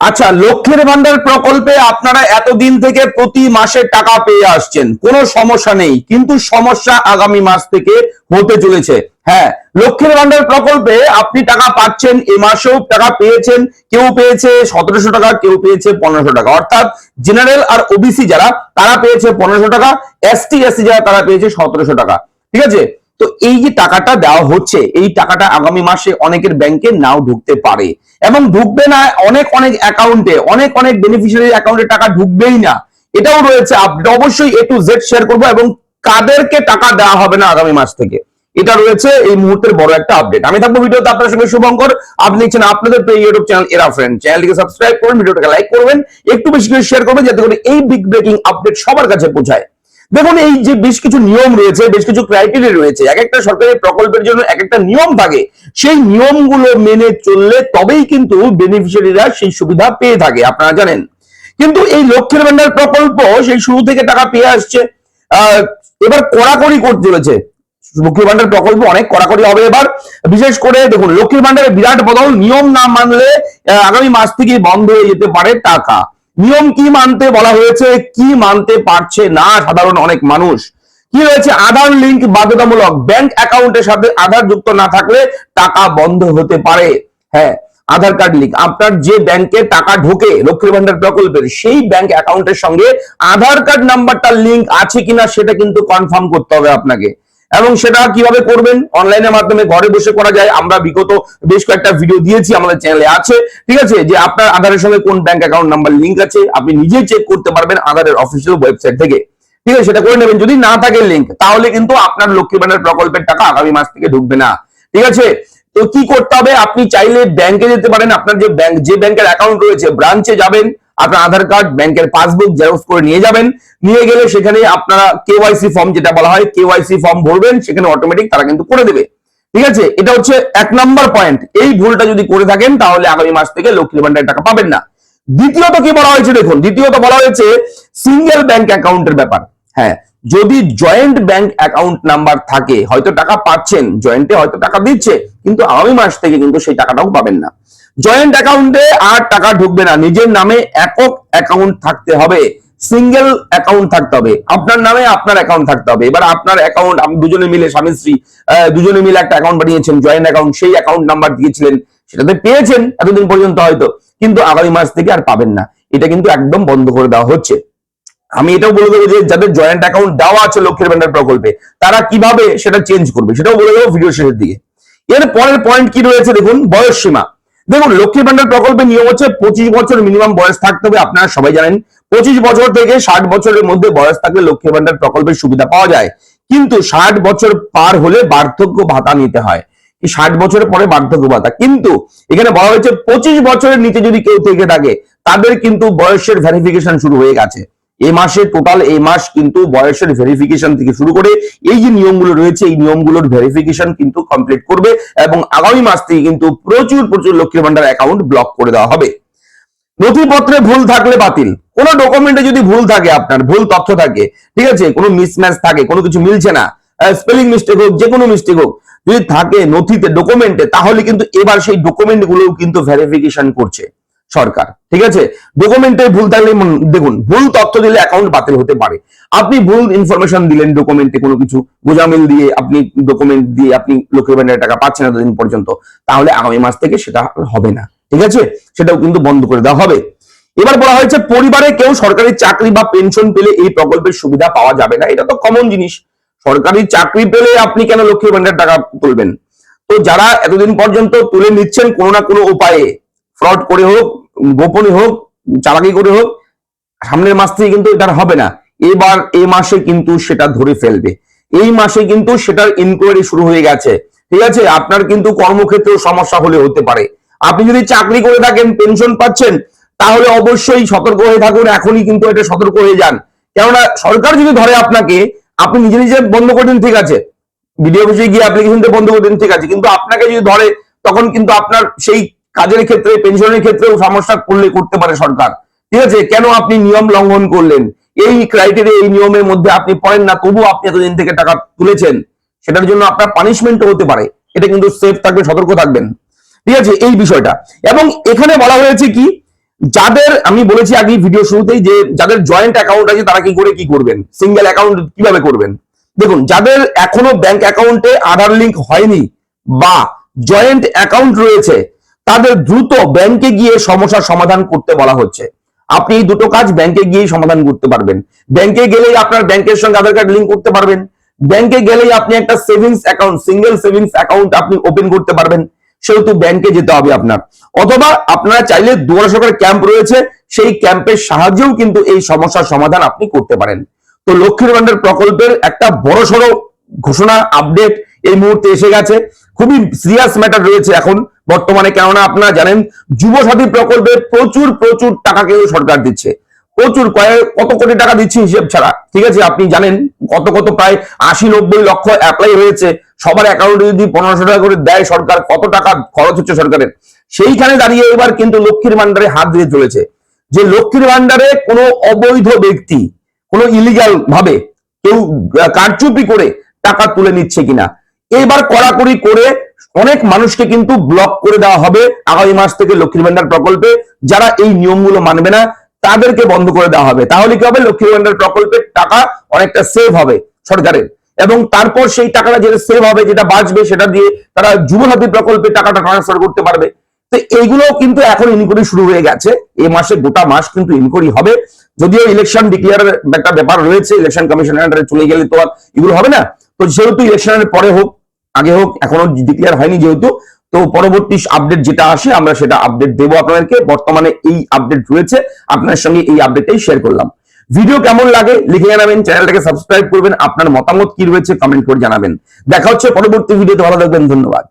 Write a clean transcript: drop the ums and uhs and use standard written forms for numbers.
আচ্ছা, লক্ষ্মীর ভান্ডার প্রকল্পে আপনারা এতদিন থেকে প্রতি মাসে টাকা পেয়ে আসছেন, কোনো সমস্যা নেই, কিন্তু সমস্যা আগামী মাস থেকে হতে চলেছে। হ্যাঁ, লক্ষ্মীর ভান্ডার প্রকল্পে আপনি টাকা পাচ্ছেন, এ মাসেও টাকা পেয়েছেন। কেউ পেয়েছে 1700 টাকা, কেউ পেয়েছে 1500 টাকা, অর্থাৎ জেনারেল আর ওবিসি যারা তারা পেয়েছে 1500 টাকা, এসটি এসসি যারা তারা পেয়েছে 1700 টাকা। ঠিক আছে, তো এই যে টাকাটা দেওয়া হচ্ছে, এই টাকাটা আগামী মাসে অনেকের ব্যাংকে নাও ঢুকতে পারে এবং ঢুকবে না। অনেক অনেক অ্যাকাউন্টে, অনেক অনেক বেনিফিশিয়ারি অ্যাকাউন্টে টাকা ঢুকবেই না, এটাও রয়েছে। আপডেট অবশ্যই A to Z শেয়ার করবো এবং কাদেরকে টাকা দেওয়া হবে না আগামী মাস থেকে, এটা রয়েছে এই মুহূর্তের বড় একটা আপডেট। আমি থাকবো ভিডিওতে আপনার সঙ্গে শুভঙ্কর। আপনি দেখছেন আপনাদের প্রিয় ইউটিউব চ্যানেল এরা ফ্রেন্ড। চ্যানেলটিকে সাবস্ক্রাইব করুন, ভিডিওটাকে লাইক করবেন, একটু বেশি করে শেয়ার করবেন, যাতে করে এই বিগ ব্রেকিং আপডেট সবার কাছে পৌঁছায়। দেখুন, এই যে বেশ কিছু নিয়ম রয়েছে, বেশ কিছু ক্রাইটেরিয়া রয়েছে, এক একটা সরকারি প্রকল্পের জন্য এক একটা নিয়ম থাকে। সেই নিয়মগুলো মেনে চললে তবেই কিন্তু বেনিফিশিয়ারিরা সেই সুবিধা পেয়ে থাকে, আপনারা জানেন। কিন্তু এই লক্ষ্মীর ভান্ডার প্রকল্প সেই শুরু থেকে টাকা পেয়ে আসছে, এবার কড়াকড়ি করতে চলেছে। লক্ষ্মীর ভান্ডার প্রকল্প অনেক কড়াকড়ি হবে এবার। বিশেষ করে দেখুন, লক্ষ্মীর ভান্ডারের বিরাট বদল, নিয়ম না মানলে আগামী মাস থেকে বন্ধ হয়ে যেতে পারে টাকা। নিয়ম কি মানতে বলা হয়েছে, কি মানতে পারছে না সাধারণ অনেক মানুষ। কি রয়েছে, আধার লিঙ্ক বাধ্যতামূলক, ব্যাংক অ্যাকাউন্টের সাথে আধার যুক্ত না থাকলে টাকা বন্ধ হতে পারে। হ্যাঁ, আধার কার্ড লিঙ্ক, আপনার যে ব্যাংকে টাকা ঢোকে লক্ষ্মীর ভান্ডার প্রকল্পের, সেই ব্যাংক অ্যাকাউন্টের সঙ্গে আধার কার্ড নাম্বারটা লিঙ্ক আছে কিনা সেটা কিন্তু কনফার্ম করতে হবে আপনাকে। এবং সেটা কিভাবে করবেন, অনলাইনের মাধ্যমে ঘরে বসে করা যায়। আমরা বিগত বেশ কয়েকটা ভিডিও দিয়েছি, আমাদের চ্যানেলে আছে। ঠিক আছে, যে আপনার আধারের সঙ্গে কোন ব্যাংক অ্যাকাউন্ট নাম্বার লিঙ্ক আছে আপনি নিজেই চেক করতে পারবেন আধারের অফিসিয়াল ওয়েবসাইট থেকে। ঠিক আছে, সেটা করে নেবেন। যদি না থাকে লিঙ্ক, তাহলে কিন্তু আপনার লক্ষ্মীর ভান্ডার প্রকল্পের টাকা আগামী মাস থেকে ঢুকবে না। ঠিক আছে, তো কি করতে হবে, আপনি চাইলে ব্যাংকে যেতে পারেন। আপনার যে ব্যাংকের অ্যাকাউন্ট রয়েছে, ব্রাঞ্চে যাবেন, আপনার আধার কার্ড, ব্যাংকের পাসবুক জেরক্স করে নিয়ে যাবেন। নিয়ে গেলে সেখানে আপনারা কেওয়াইসি ফর্ম, যেটা বলা হয় কেওয়াইসি ফর্ম ভরবেন, সেখানে অটোমেটিক তারা কিন্তু করে দেবে। ঠিক আছে, এটা হচ্ছে 1 নম্বর পয়েন্ট। এই ভুলটা যদি করে থাকেন তাহলে আগামী মাস থেকে লক্ষ্মীর ভান্ডারের টাকা পাবেন না। দ্বিতীয়ত কি বলা হয়েছে দেখুন, দ্বিতীয়ত বলা হয়েছে সিঙ্গেল ব্যাংক অ্যাকাউন্টের ব্যাপার। হ্যাঁ, যদি জয়েন্ট ব্যাংক অ্যাকাউন্ট নাম্বার থাকে, হয়তো টাকা পাচ্ছেন, জয়েন্টে হয়তো টাকা দিচ্ছে, কিন্তু আগামী মাস থেকে কিন্তু সেই টাকাটাও পাবেন না। জয়েন্ট অ্যাকাউন্টে আর টাকা ঢুকবে না, নিজের নামে একক অ্যাকাউন্ট থাকতে হবে, সিঙ্গেল অ্যাকাউন্ট থাকতে হবে, আপনার নামে আপনার অ্যাকাউন্ট থাকতে হবে। এবার আপনার অ্যাকাউন্ট, আপনি দুজনে মিলে স্বামী স্ত্রী দুজনে মিলে একটা অ্যাকাউন্ট বানিয়েছেন, জয়েন্ট অ্যাকাউন্ট, সেই অ্যাকাউন্ট নাম্বার দিয়েছিলেন, সেটাতে পেয়েছেন এতদিন পর্যন্ত হয়তো, কিন্তু আগামী মাস থেকে আর পাবেন না। এটা কিন্তু একদম বন্ধ করে দেওয়া হচ্ছে। আমি এটাও বলে দেবো যে যাদের জয়েন্ট অ্যাকাউন্ট দেওয়া আছে লক্ষ্মীর ভান্ডার প্রকল্পে, তারা কিভাবে সেটা চেঞ্জ করবে সেটাও বলে দেবো ভিডিও শেষের দিকে। এর পরের পয়েন্ট কি রয়েছে দেখুন, বয়স সীমা। দেখুন, লক্ষ্মীর ভান্ডার প্রকল্পের নিয়ম হচ্ছে 25 বছর মিনিমাম বয়স থাকতে হবে। আপনারা সবাই জানেন 25 বছর থেকে 60 বছরের মধ্যে বয়স থাকলে লক্ষ্মীর ভান্ডার প্রকল্পের সুবিধা পাওয়া যায়। কিন্তু 60 বছর পার হলে বার্ধক্য ভাতা নিতে হয়। 60 বছরের পরে বার্ধক্য ভাতা, কিন্তু এখানে বলা হয়েছে 25 বছরের নিচে যদি কেউ থেকে থাকে তাদের কিন্তু বয়সের ভেরিফিকেশন শুরু হয়ে গেছে। এই মাসে টোটাল এই মাস কিন্তু বয়সের ভেরিফিকেশন থেকে শুরু করে এই যে নিয়মগুলো রয়েছে, এই নিয়মগুলোর ভেরিফিকেশন কিন্তু কমপ্লিট করবে এবং আগামী মাস থেকে কিন্তু প্রচুর প্রচুর লক্ষ্মীর ভান্ডার অ্যাকাউন্ট ব্লক করে দেওয়া হবে। নথিপত্রে ভুল থাকলে বাতিল, কোন ডকুমেন্টে যদি ভুল থাকে, আপনার ভুল তথ্য থাকে, ঠিক আছে, কোনো মিসম্যাচ থাকে, কোনো কিছু মিলছে না, স্পেলিং মিস্টেক হোক, যে কোনো মিস্টেক হোক, যদি থাকে নথিতে, ডকুমেন্টে, তাহলে কিন্তু এবার সেই ডকুমেন্ট গুলো কিন্তু ভেরিফিকেশন করছে সরকার। ঠিক আছে, ডকুমেন্টে ভুল থাকলে দেখুন, ভুল তথ্য দিলে অ্যাকাউন্ট বাতিল হতে পারে। আপনি ভুল ইনফরমেশন দিলেন ডকুমেন্টে, কোনো কিছু গোজামিল দিয়ে আপনি ডকুমেন্ট দিয়ে আপনি লক্ষ্মীর ভান্ডারের টাকা পাচ্ছেন এতদিন পর্যন্ত, তাহলে আগামী মাস থেকে সেটা হবে না। ঠিক আছে, সেটাও কিন্তু বন্ধ করে দেওয়া হবে। এবার বলা হয়েছে পরিবারে কেউ সরকারি চাকরি বা পেনশন পেলে এই প্রকল্পের সুবিধা পাওয়া যাবে না। এটা তো কমন জিনিস, সরকারি চাকরি পেলে আপনি কেন লক্ষ্মীর ভান্ডারের টাকা তুলবেন? তো যারা এতদিন পর্যন্ত তুলে নিচ্ছেন কোনো না কোনো উপায়ে, ফ্রড করে হোক, গোপনে হোক, চালাকি করে হোক, সামনের মাস থেকে কিন্তু এটা হবে না। এবার এই মাসে কিন্তু সেটা ধরে ফেলবে। এই মাসে কিন্তু সেটার ইনকোয়ারি শুরু হয়ে গেছে। ঠিক আছে, আপনার কিন্তু কর্মক্ষেত্রেও সমস্যা হলে হতে পারে। আপনি যদি চাকরি করে থাকেন, পেনশন পাচ্ছেন, তাহলে অবশ্যই সতর্ক হয়ে থাকুন, এখনই কিন্তু এটা সতর্ক হয়ে যান। কেননা সরকার যদি ধরে আপনাকে, আপনি নিজে নিজে বন্ধ করে দিন, ঠিক আছে, ভিডিও অফিসে গিয়ে অ্যাপ্লিকেশনটা বন্ধ করে দিন, ঠিক আছে, কিন্তু আপনাকে যদি ধরে তখন কিন্তু আপনার সেই কাজের ক্ষেত্রে, পেনশনের ক্ষেত্রেও সমস্যা করতে পারে সরকার। ঠিক আছে, কেন আপনি নিয়ম লঙ্ঘন করলেন, এই ক্রাইটেরিয়া, এই নিয়মের মধ্যে আপনি পড়েন না, তবু আপনি এতদিন থেকে টাকা তুলেছেন, সেটার জন্য আপনার পানিশমেন্টও হতে পারে। এটা কিন্তু সেফ থাকবে, সতর্ক থাকবেন। ঠিক আছে, এই বিষয়টা। এবং এখানে বলা হয়েছে কি, যাদের আমি বলেছি আগে ভিডিও শুরুতেই যে যাদের জয়েন্ট অ্যাকাউন্ট আছে তারা কি করবেন, সিঙ্গেল অ্যাকাউন্ট কিভাবে করবেন। দেখুন, যাদের এখনো ব্যাংক অ্যাকাউন্টে আধার লিংক হয়নি বা জয়েন্ট অ্যাকাউন্ট রয়েছে তাদের দ্রুত ব্যাংকে গিয়ে সমস্যার সমাধান করতে বলা হচ্ছে। আপনি এই দুটো কাজ ব্যাংকে গিয়েই সমাধান করতে পারবেন। ব্যাংকে গেলেই আপনার ব্যাংকের সঙ্গে আধার কার্ড লিংক করতে পারবেন। ব্যাংকে গেলেই আপনি একটা savings account, single savings account আপনি ওপেন করতে পারবেন, সেহেতু ব্যাংকে যেতে হবে আপনার। অথবা আপনারা চাইলে দুয়ারে সরকার ক্যাম্প রয়েছে, সেই ক্যাম্পের সাহায্যেও কিন্তু এই সমস্যার সমাধান আপনি করতে পারেন। তো লক্ষ্মীর ভান্ডার প্রকল্পের একটা বড়সড় ঘোষণা, আপডেট এই মুহূর্তে এসে গেছে। খুবই সিরিয়াস ম্যাটার রয়েছে এখন বর্তমানে, কেননা আপনারা জানেন যুবসাথী প্রকল্পে প্রচুর প্রচুর টাকা কিন্তু সরকার দিচ্ছে, প্রচুর কত কোটি টাকা দিচ্ছে হিসেব ছাড়া। ঠিক আছে, আপনি জানেন কত প্রায় 80-90 লক্ষ অ্যাপ্লাই হয়েছে। সবার অ্যাকাউন্টে যদি 1500 টাকা করে দেয় সরকার, কত টাকা খরচ হচ্ছে সরকারের। সেইখানে দাঁড়িয়ে এবার কিন্তু লক্ষ্মীর ভান্ডারে হাত দিয়ে চলেছে যে লক্ষ্মীর ভান্ডারে কোনো অবৈধ ব্যক্তি, কোনো ইলিগাল ভাবে কেউ কারচুপি করে টাকা তুলে নিচ্ছে কিনা এবার কড়াকড়ি করে অনেক মানুষকে কিন্তু ব্লক করে দেওয়া হবে আগামী মাস থেকে। লক্ষ্মীর ভান্ডার প্রকল্পে যারা এই নিয়মগুলো মানবে না তাদেরকে বন্ধ করে দেওয়া হবে। তাহলে কি হবে, লক্ষ্মীর ভান্ডার প্রকল্পের টাকা অনেকটা সেভ হবে সরকারের, এবং তারপর সেই টাকাটা যেটা সেভ হবে, যেটা বাঁচবে, সেটা দিয়ে তারা যুবসাথী প্রকল্পে টাকাটা ট্রান্সফার করতে পারবে। তো এইগুলো কিন্তু এখন ইনকোয়ারি শুরু হয়ে গেছে, এই মাসে গোটা মাস কিন্তু ইনকোয়ারি হবে। যদিও ইলেকশন ডিক্লেয়ারের একটা ব্যাপার রয়েছে, ইলেকশন কমিশনের আন্ডারে চলে গেলে তো আর এগুলো হবে না। তো যেহেতু ইলেকশনের পরে হোক আগে হোক, এখনো ডিক্লেয়ার হয়নি যেহেতু, তো পরবর্তী আপডেট যেটা আসে আমরা সেটা আপডেট দেবো আপনাদেরকে। বর্তমানে এই আপডেট রয়েছে, আপনার সঙ্গে এই আপডেটটাই শেয়ার করলাম। ভিডিও কেমন লাগে লিখে জানাবেন, চ্যানেলটাকে সাবস্ক্রাইব করবেন, আপনার মতামত কি রয়েছে কমেন্ট করে জানাবেন। দেখা হচ্ছে পরবর্তী ভিডিওতে, ভালো থাকবেন, ধন্যবাদ।